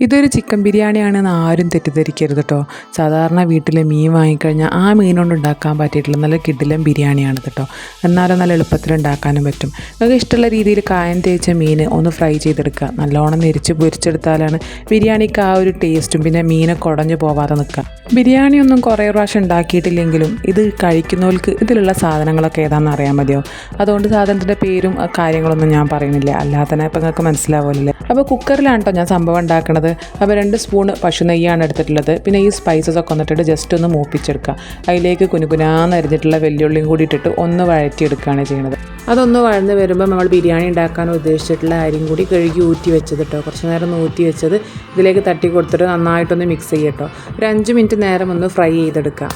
ഇതൊരു ചിക്കൻ ബിരിയാണിയാണെന്ന് ആരും തെറ്റിദ്ധരിക്കരുത് കേട്ടോ. സാധാരണ വീട്ടിൽ മീൻ വാങ്ങിക്കഴിഞ്ഞാൽ ആ മീൻ കൊണ്ട് ഉണ്ടാക്കാൻ പറ്റിയിട്ടുള്ള നല്ല കിടിലൻ ബിരിയാണിയാണ് കേട്ടോ. എന്നാലും നല്ല എളുപ്പത്തിൽ ഉണ്ടാക്കാനും പറ്റും. നിങ്ങൾക്ക് ഇഷ്ടമുള്ള രീതിയിൽ കായം തേച്ച മീൻ ഒന്ന് ഫ്രൈ ചെയ്തെടുക്കുക. നല്ലോണം നെരിച്ച് പൊരിച്ചെടുത്താലാണ് ബിരിയാണിക്ക് ആ ഒരു ടേസ്റ്റും പിന്നെ മീനൊക്കെ ഉടഞ്ഞു പോവാതെ നിൽക്കുക. ബിരിയാണി ഒന്നും കുറേ പ്രാവശ്യം ഉണ്ടാക്കിയിട്ടില്ലെങ്കിലും ഇത് കഴിക്കുന്നവർക്ക് ഇതിലുള്ള സാധനങ്ങളൊക്കെ ഏതാണെന്ന് അറിയാൻ മതിയാവും. അതുകൊണ്ട് സാധനത്തിൻ്റെ പേരും കാര്യങ്ങളൊന്നും ഞാൻ പറയുന്നില്ല, അല്ലാതെ തന്നെ ഇപ്പം നിങ്ങൾക്ക് മനസ്സിലാവില്ലേ. അപ്പോൾ കുക്കറിലാണ് കേട്ടോ ഞാൻ സംഭവം ഉണ്ടാക്കുന്നത്. അപ്പോൾ 2 സ്പൂണ് പശു നെയ്യാണ് എടുത്തിട്ടുള്ളത്. പിന്നെ ഈ സ്പൈസസ് ഒക്കെ വന്നിട്ട് ജസ്റ്റ് ഒന്ന് മൂപ്പിച്ചെടുക്കുക. അതിലേക്ക് കുനുകുനാന്ന് അരിഞ്ഞിട്ടുള്ള വെല്ലുള്ളിയും കൂടി ഇട്ടിട്ട് ഒന്ന് വഴറ്റിയെടുക്കുകയാണ് ചെയ്യുന്നത്. അതൊന്ന് വഴന്ന് വരുമ്പോൾ നമ്മൾ ബിരിയാണി ഉണ്ടാക്കാൻ ഉദ്ദേശിച്ചിട്ടുള്ള അരിയും കൂടി കഴുകി ഊറ്റി വെച്ചത് കേട്ടോ. കുറച്ച് നേരം ഒന്ന് ഊറ്റി വെച്ചത് ഇതിലേക്ക് തട്ടി കൊടുത്തിട്ട് നന്നായിട്ടൊന്ന് മിക്സ് ചെയ്യട്ടോ. ഒരു 5 മിനിറ്റ് നേരം ഒന്ന് ഫ്രൈ ചെയ്തെടുക്കുക.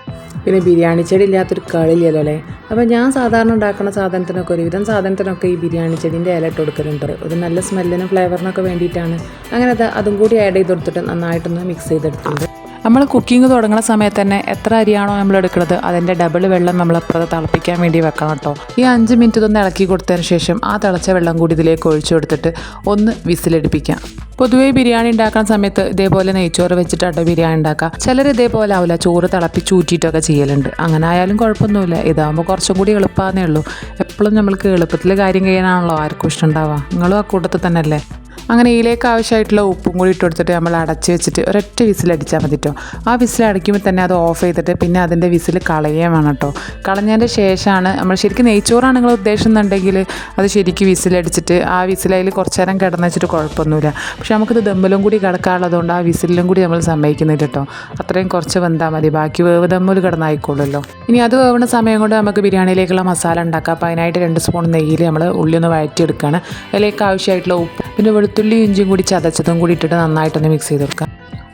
പിന്നെ ബിരിയാണി ചെടി ഇല്ലാത്തൊരു കളിയില്ലല്ലോ അല്ലേ. അപ്പോൾ ഞാൻ സാധാരണ ഉണ്ടാക്കുന്ന സാധനത്തിനൊക്കെ ഒരുവിധം സാധനത്തിനൊക്കെ ഈ ബിരിയാണി ചെടീൻ്റെ ഇല ഇട്ട് കൊടുക്കലുണ്ട്. ഒരു നല്ല സ്മെല്ലിനും ഫ്ലേവറിനൊക്കെ വേണ്ടിയിട്ടാണ്. അങ്ങനെ അതും കൂടി ആഡ് ചെയ്ത് കൊടുത്തിട്ട് നന്നായിട്ടൊന്ന് മിക്സ് ചെയ്തെടുത്തിട്ടുണ്ട്. നമ്മൾ കുക്കിംഗ് തുടങ്ങുന്ന സമയത്ത് തന്നെ എത്ര അരിയാണോ നമ്മൾ എടുക്കുന്നത് അതിൻ്റെ ഡബിൾ വെള്ളം നമ്മൾ അപ്പുറത്ത് തിളപ്പിക്കാൻ വേണ്ടി വെക്കണം കേട്ടോ. ഈ 5 മിനിറ്റ് ഇതൊന്ന് ഇളക്കി കൊടുത്തതിന് ശേഷം ആ തിളച്ച വെള്ളം കൂടി ഇതിലേക്ക് ഒഴിച്ചു കൊടുത്തിട്ട് ഒന്ന് വിസിലടിപ്പിക്കാം. പൊതുവേ ബിരിയാണി ഉണ്ടാക്കുന്ന സമയത്ത് ഇതേപോലെ നെയ്ച്ചോറ് വെച്ചിട്ടാട്ടോ ബിരിയാണി ഉണ്ടാക്കുക. ചിലർ ഇതേപോലെ ആവില്ല, ചോറ് തിളപ്പിച്ചൂറ്റിയിട്ടൊക്കെ ചെയ്യലുണ്ട്. അങ്ങനെ ആയാലും കുഴപ്പമൊന്നുമില്ല. ഇതാകുമ്പോൾ കുറച്ചും കൂടി എളുപ്പമാണേ ഉള്ളൂ. എപ്പോഴും നമ്മൾക്ക് എളുപ്പത്തിൽ കാര്യം ചെയ്യാനാണല്ലോ ആർക്കും ഇഷ്ടം ഉണ്ടാവുക. നിങ്ങളും ആ കൂട്ടത്തിൽ തന്നെ അല്ലേ. അങ്ങനെ ഇതിലേക്ക് ആവശ്യമായിട്ടുള്ള ഉപ്പും കൂടി ഇട്ട് കൊടുത്തിട്ട് നമ്മൾ അടച്ച് വെച്ചിട്ട് ഒരൊറ്റ വിസിലടിച്ചാൽ മതി കേട്ടോ. ആ വിസിൽ അടിക്കുമ്പോൾ തന്നെ അത് ഓഫ് ചെയ്തിട്ട് പിന്നെ അതിൻ്റെ വിസിൽ കളയുകയും വേണം കേട്ടോ. കളഞ്ഞതിൻ്റെ ശേഷമാണ് നമ്മൾ ശരിക്കും നെയ്ച്ചോറാണ് നിങ്ങൾ ഉദ്ദേശിക്കുന്നുണ്ടെങ്കിൽ അത് ശരിക്കും വിസിലടിച്ചിട്ട് ആ വിസിലയിൽ കുറച്ച് നേരം കിടന്ന് വെച്ചിട്ട് കുഴപ്പമൊന്നുമില്ല. പക്ഷെ നമുക്കിത് ദമ്മിലും കൂടി കിടക്കാനുള്ളതുകൊണ്ട് ആ വിസിലിലും കൂടി നമ്മൾ സമ്മതിക്കുന്നില്ല കേട്ടോ. അത്രയും കുറച്ച് വെന്താൽ മതി, ബാക്കി വേവ് ദമ്മിൽ കിടന്നായിക്കോളുമല്ലോ. ഇനി അത് വേവുന്ന സമയം കൊണ്ട് നമുക്ക് ബിരിയാണിയിലേക്കുള്ള മസാല ഉണ്ടാക്കാം. അപ്പോൾ അതിനായിട്ട് 2 സ്പൂൺ നെയ്യിൽ നമ്മൾ ഉള്ളി ഒന്ന് വഴറ്റിയെടുക്കുകയാണ്. അതിലേക്ക് ആവശ്യമായിട്ടുള്ള ഉപ്പ് പിന്നെ വെളുത്തുള്ളി ഇഞ്ചിയും കൂടി ചതച്ചതും കൂടി ഇട്ടിട്ട് നന്നായിട്ടൊന്ന് മിക്സ് ചെയ്ത് കൊടുക്കാം.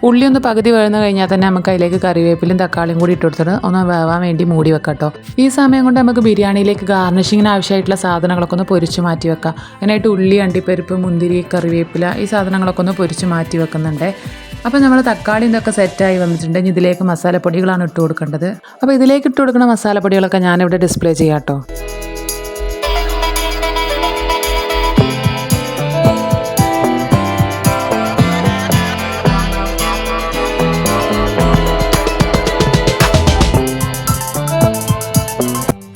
ഉള്ളി ഒന്ന് പകുതി വഴന്ന് കഴിഞ്ഞാൽ തന്നെ നമുക്ക് അതിലേക്ക് കറിവേപ്പിലും തക്കാളിയും കൂടി ഇട്ട് കൊടുത്തിട്ട് ഒന്ന് വേവാൻ വേണ്ടി മൂടി വെക്കാം കേട്ടോ. ഈ സമയം കൊണ്ട് നമുക്ക് ബിരിയാണിയിലേക്ക് ഗാർണിഷിങ്ങിന് ആവശ്യമായിട്ടുള്ള സാധനങ്ങളൊക്കെ ഒന്ന് പൊരിച്ച് മാറ്റി വെക്കാം. അതിനായിട്ട് ഉള്ളി, അണ്ടിപ്പരിപ്പ്, മുന്തിരി, കറിവേപ്പില ഈ സാധനങ്ങളൊക്കെ ഒന്ന് പൊരിച്ച് മാറ്റി വെക്കുന്നുണ്ട്. അപ്പോൾ നമ്മൾ തക്കാളി ഇതൊക്കെ സെറ്റായി വന്നിട്ടുണ്ടെങ്കിൽ ഇതിലേക്ക് മസാലപ്പൊടികളാണ് ഇട്ട് കൊടുക്കേണ്ടത്. അപ്പോൾ ഇതിലേക്ക് ഇട്ട് കൊടുക്കുന്ന മസാലപ്പൊടികളൊക്കെ ഞാനിവിടെ ഡിസ്പ്ലേ ചെയ്യാം കേട്ടോ.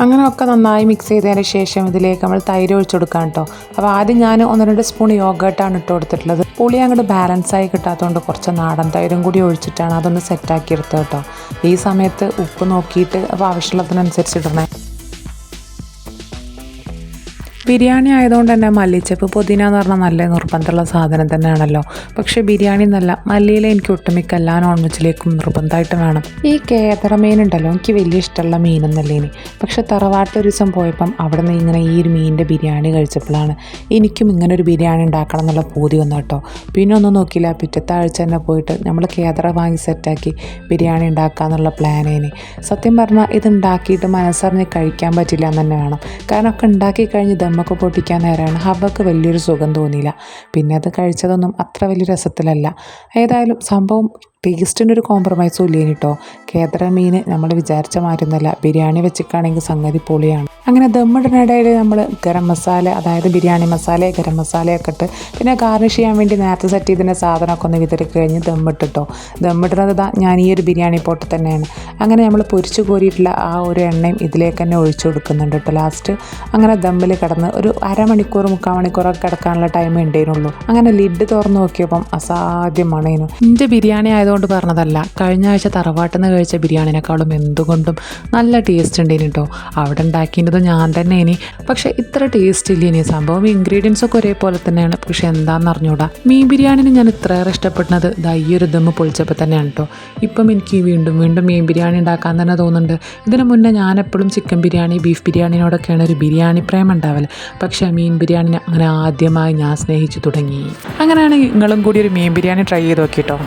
അങ്ങനെയൊക്കെ നന്നായി മിക്സ് ചെയ്തതിന് ശേഷം ഇതിലേക്ക് നമ്മൾ തൈര് ഒഴിച്ചു കൊടുക്കാം കേട്ടോ. അപ്പോൾ ആദ്യം ഞാൻ 1-2 സ്പൂൺ യോഗട്ടാണ് ഇട്ട് കൊടുത്തിട്ടുള്ളത്. പുളി അങ്ങോട്ട് ബാലൻസായി കിട്ടാത്തതുകൊണ്ട് കുറച്ച് നാടൻ തൈരും കൂടി ഒഴിച്ചിട്ടാണ് അതൊന്ന് സെറ്റാക്കി എടുത്തത് കേട്ടോ. ഈ സമയത്ത് ഉപ്പ് നോക്കിയിട്ട് അപ്പോൾ ആവശ്യമുള്ളതിനനുസരിച്ച് ഇടണേ. ബിരിയാണി ആയതുകൊണ്ട് തന്നെ മല്ലിച്ചപ്പ്, പുതിന എന്ന് പറഞ്ഞാൽ നല്ല നിർബന്ധമുള്ള സാധനം തന്നെയാണല്ലോ. പക്ഷേ ബിരിയാണി എന്നല്ല, മല്ലിയില എനിക്ക് ഒട്ടുമിക്ക എല്ലാ നോൺ വെജിലേക്കും നിർബന്ധമായിട്ട് വേണം. ഈ കേദറ മീൻ ഉണ്ടല്ലോ, എനിക്ക് വലിയ ഇഷ്ടമുള്ള മീനൊന്നല്ല ഇനി. പക്ഷെ തറവാട്ട് ഒരു ദിവസം പോയപ്പം അവിടെ നിന്ന് ഇങ്ങനെ ഈ ഒരു മീനിൻ്റെ ബിരിയാണി കഴിച്ചപ്പോഴാണ് എനിക്കും ഇങ്ങനെ ഒരു ബിരിയാണി ഉണ്ടാക്കണം എന്നുള്ള പൂതി വന്നു കേട്ടോ. പിന്നെ ഒന്നും നോക്കിയില്ല, പിറ്റത്തെ ആഴ്ച തന്നെ പോയിട്ട് നമ്മൾ കേദറ വാങ്ങി സെറ്റാക്കി ബിരിയാണി ഉണ്ടാക്കാന്നുള്ള പ്ലാനേനി. സത്യം പറഞ്ഞാൽ ഇത് ഉണ്ടാക്കിയിട്ട് മനസ്സറിഞ്ഞ് കഴിക്കാൻ പറ്റില്ല എന്ന് തന്നെ വേണം. കാരണം ഒക്കെ ഉണ്ടാക്കി കഴിഞ്ഞ് നമുക്ക് പൊട്ടിക്കാൻ നേരമാണ് ഹവക്ക് വലിയൊരു സുഖം തോന്നിയില്ല. പിന്നെ അത് കഴിച്ചതൊന്നും അത്ര വലിയ രസത്തിലല്ല. ഏതായാലും സംഭവം ടേസ്റ്റിനൊരു കോംപ്രമൈസും ഇല്ലേനി കേട്ടോ. കേദറ മീൻ നമ്മൾ വിചാരിച്ച മാറ്റുന്നില്ല. ബിരിയാണി വെച്ചിട്ടാണെങ്കിൽ സംഗതി പൊളിയാണ്. അങ്ങനെ ദമ്മിടുന്നിടയിൽ നമ്മൾ ഗരം മസാല, അതായത് ബിരിയാണി മസാല, ഗരം മസാലയൊക്കെ ഇട്ട് പിന്നെ ഗാർണിഷ് ചെയ്യാൻ വേണ്ടി നേരത്തെ സെറ്റ് ചെയ്തതിൻ്റെ സാധനമൊക്കെ ഒന്ന് വിതറി കഴിഞ്ഞ് ദമ്മിട്ടിട്ടോ. ദമ്മിടുന്നത് ഞാൻ ഈ ഒരു ബിരിയാണി പോട്ട് തന്നെയാണ്. അങ്ങനെ നമ്മൾ പൊരിച്ചു കോരിയിട്ടുള്ള ആ ഒരു എണ്ണയും ഇതിലേക്ക് തന്നെ ഒഴിച്ചു കൊടുക്കുന്നുണ്ട് കേട്ടോ ലാസ്റ്റ്. അങ്ങനെ ദമ്മിൽ കിടന്ന് ഒരു അരമണിക്കൂർ 3/4 മണിക്കൂറൊക്കെ കിടക്കാനുള്ള ടൈമേ ഉണ്ടായിരുന്നുള്ളൂ. അങ്ങനെ ലിഡ് തുറന്ന് നോക്കിയപ്പം അസാധ്യമാണ്. എൻ്റെ ബിരിയാണി ആയതുകൊണ്ട് പറഞ്ഞതല്ല, കഴിഞ്ഞ ആഴ്ച തറവാട്ടിൽ നിന്ന് കഴിച്ച ബിരിയാണിനേക്കാളും എന്തുകൊണ്ടും നല്ല ടേസ്റ്റ് ഉണ്ടായിന് കേട്ടോ. അവിടെ ഉണ്ടാക്കിയത് ഞാൻ തന്നെ ഇനി. പക്ഷേ ഇത്ര ടേസ്റ്റ് ഇല്ല ഇനി. സംഭവം ഇൻഗ്രീഡിയൻസ് ഒക്കെ ഒരേപോലെ തന്നെയാണ്, പക്ഷെ എന്താണെന്ന് അറിഞ്ഞൂടാ. മീൻ ബിരിയാണിന് ഞാൻ ഇത്രയേറെ ഇഷ്ടപ്പെടുന്നത് ഈ ഒരു ദമ്മ് പൊളിച്ചപ്പോൾ തന്നെയാണ് കേട്ടോ. ഇപ്പം എനിക്ക് വീണ്ടും മീൻ ബിരിയാണി ഉണ്ടാക്കാൻ തന്നെ തോന്നുന്നുണ്ട്. ഇതിനു മുന്നേ ഞാൻ എപ്പോഴും ചിക്കൻ ബിരിയാണി, ബീഫ് ബിരിയാണിനോടൊക്കെയാണ് ഒരു ബിരിയാണി പ്രേമം ഉണ്ടാവല്. പക്ഷേ മീൻ ബിരിയാണിനെ അങ്ങനെ ആദ്യമായി ഞാൻ സ്നേഹിച്ചു തുടങ്ങി. അങ്ങനെയാണെങ്കിൽ നിങ്ങളും കൂടി ഒരു മീൻ ബിരിയാണി ട്രൈ ചെയ്ത് നോക്കിട്ടോ.